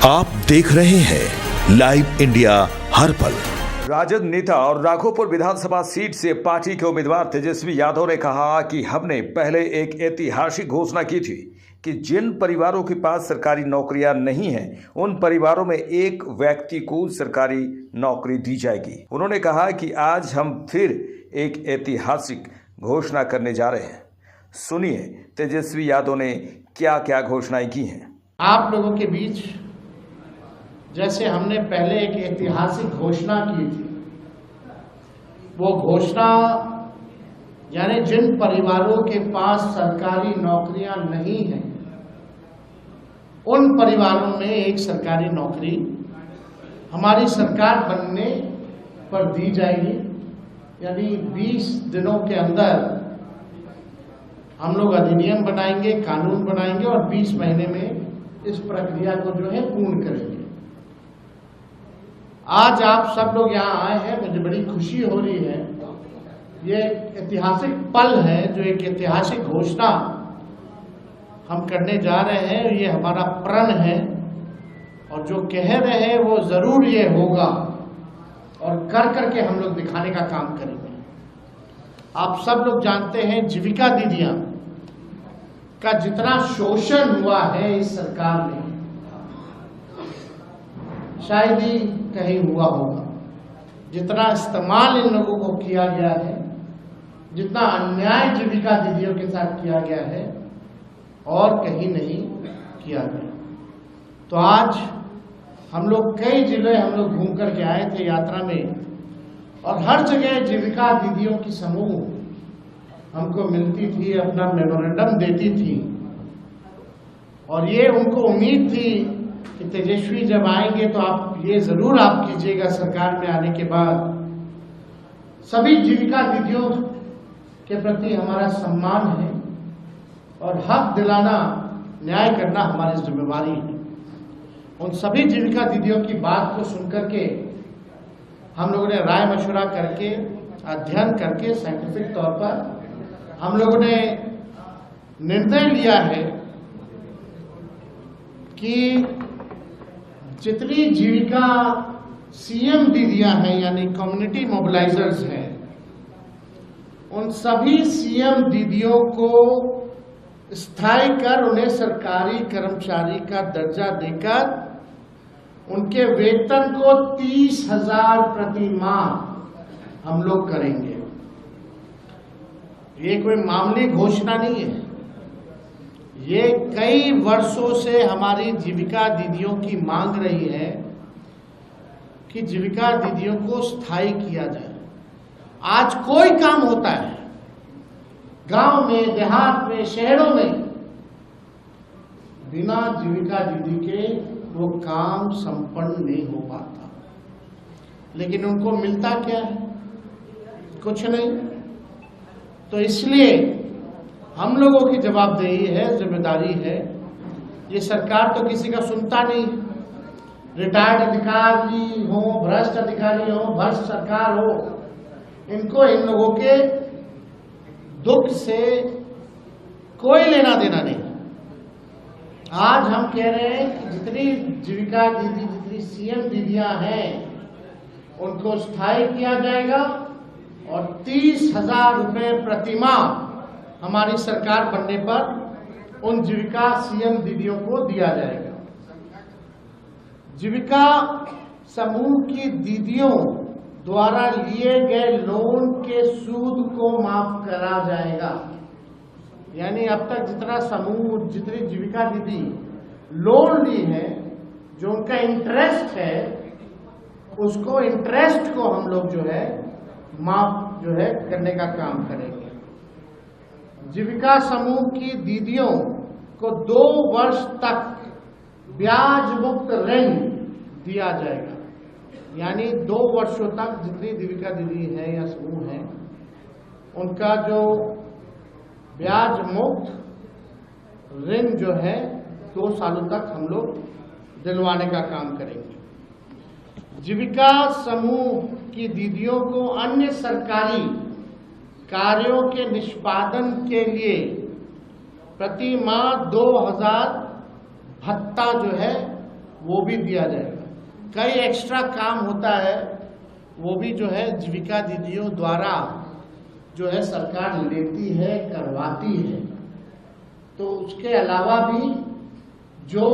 आप देख रहे हैं लाइव इंडिया हर पल। राजद नेता और राघोपुर विधानसभा सीट से पार्टी के उम्मीदवार तेजस्वी यादव ने कहा कि हमने पहले एक ऐतिहासिक घोषणा की थी कि जिन परिवारों के पास सरकारी नौकरियां नहीं हैं उन परिवारों में एक व्यक्ति को सरकारी नौकरी दी जाएगी। उन्होंने कहा कि आज हम फिर एक ऐतिहासिक घोषणा करने जा रहे हैं। सुनिए तेजस्वी यादव ने क्या क्या घोषणाएं की हैं। आप लोगों के बीच जैसे हमने पहले एक ऐतिहासिक घोषणा की थी, वो घोषणा यानी जिन परिवारों के पास सरकारी नौकरियां नहीं हैं उन परिवारों में एक सरकारी नौकरी हमारी सरकार बनने पर दी जाएगी। यानी 20 दिनों के अंदर हम लोग अधिनियम बनाएंगे, कानून बनाएंगे और 20 महीने में इस प्रक्रिया को जो है पूर्ण करेंगे। आज आप सब लोग यहाँ आए हैं, मुझे बड़ी खुशी हो रही है। ये ऐतिहासिक पल है, जो एक ऐतिहासिक घोषणा हम करने जा रहे हैं। ये हमारा प्रण है और जो कह रहे हैं वो जरूर ये होगा और कर करके हम लोग दिखाने का काम करेंगे। आप सब लोग जानते हैं जीविका दीदियां का जितना शोषण हुआ है इस सरकार में शायद ही कहीं हुआ होगा। जितना इस्तेमाल इन लोगों को किया गया है, जितना अन्याय जीविका दीदियों के साथ किया गया है और कहीं नहीं किया गया। तो आज हम लोग कई जिले हम लोग घूम करके आए थे यात्रा में और हर जगह जीविका दीदियों की समूह हमको मिलती थी, अपना मेमोरेंडम देती थी और ये उनको उम्मीद थी कि तेजस्वी जब आएंगे तो आप ये जरूर आप कीजिएगा सरकार में आने के बाद। सभी जीविका दीदियों के प्रति हमारा सम्मान है और हक दिलाना, न्याय करना हमारी जिम्मेवारी है। उन सभी जीविका दीदियों की बात को सुनकर के हम लोगों ने राय मशवरा करके, अध्ययन करके, साइंटिफिक तौर पर हम लोगों ने निर्णय लिया है कि जितनी जीविका सीएम दीदियां हैं यानी कम्युनिटी मोबिलाइजर्स हैं, उन सभी सीएम दीदियों को स्थायी कर उन्हें सरकारी कर्मचारी का दर्जा देकर उनके वेतन को 30,000 प्रति माह हम लोग करेंगे। ये कोई मामूली घोषणा नहीं है। ये कई वर्षों से हमारी जीविका दीदियों की मांग रही है कि जीविका दीदियों को स्थायी किया जाए। आज कोई काम होता है गांव में, देहात में, शहरों में, बिना जीविका दीदी के वो काम संपन्न नहीं हो पाता। लेकिन उनको मिलता क्या है? कुछ नहीं। तो इसलिए हम लोगों की जवाबदेही है, जिम्मेदारी है। ये सरकार तो किसी का सुनता नहीं। रिटायर्ड अधिकारी हो, भ्रष्ट अधिकारी हो, भ्रष्ट सरकार हो, इनको इन लोगों के दुख से कोई लेना देना नहीं। आज हम कह रहे हैं कि जितनी जीविका दीदी, जितनी सीएम दीदियां हैं, उनको स्थायी किया जाएगा और 30,000 रुपये प्रति माह हमारी सरकार बनने पर उन जीविका सीएम दीदियों को दिया जाएगा। जीविका समूह की दीदियों द्वारा लिए गए लोन के सूद को माफ करा जाएगा। यानी अब तक जितना समूह, जितनी जीविका दीदी लोन ली है, जो उनका इंटरेस्ट है, उसको इंटरेस्ट को हम लोग जो है माफ जो है करने का काम करेंगे। जीविका समूह की दीदियों को 2 वर्ष तक ब्याज मुक्त ऋण दिया जाएगा। यानी 2 वर्षों तक जितनी जीविका दीदी है या समूह है, उनका जो ब्याज मुक्त ऋण जो है 2 सालों तक हम लोग दिलवाने का काम करेंगे। जीविका समूह की दीदियों को अन्य सरकारी कार्यों के निष्पादन के लिए प्रति माह 2,000 भत्ता जो है वो भी दिया जाएगा। कई एक्स्ट्रा काम होता है, वो भी जो है जीविका दीदियों द्वारा जो है सरकार लेती है, करवाती है। तो उसके अलावा भी जो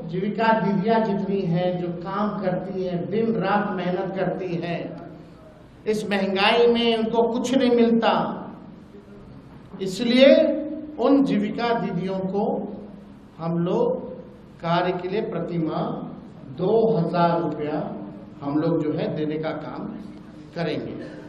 जीविका दीदियां जितनी हैं, जो काम करती हैं, दिन रात मेहनत करती हैं, इस महंगाई में उनको कुछ नहीं मिलता, इसलिए उन जीविका दीदियों को हम लोग कार्य के लिए प्रति माह 2000 रुपया हम लोग जो है देने का काम करेंगे।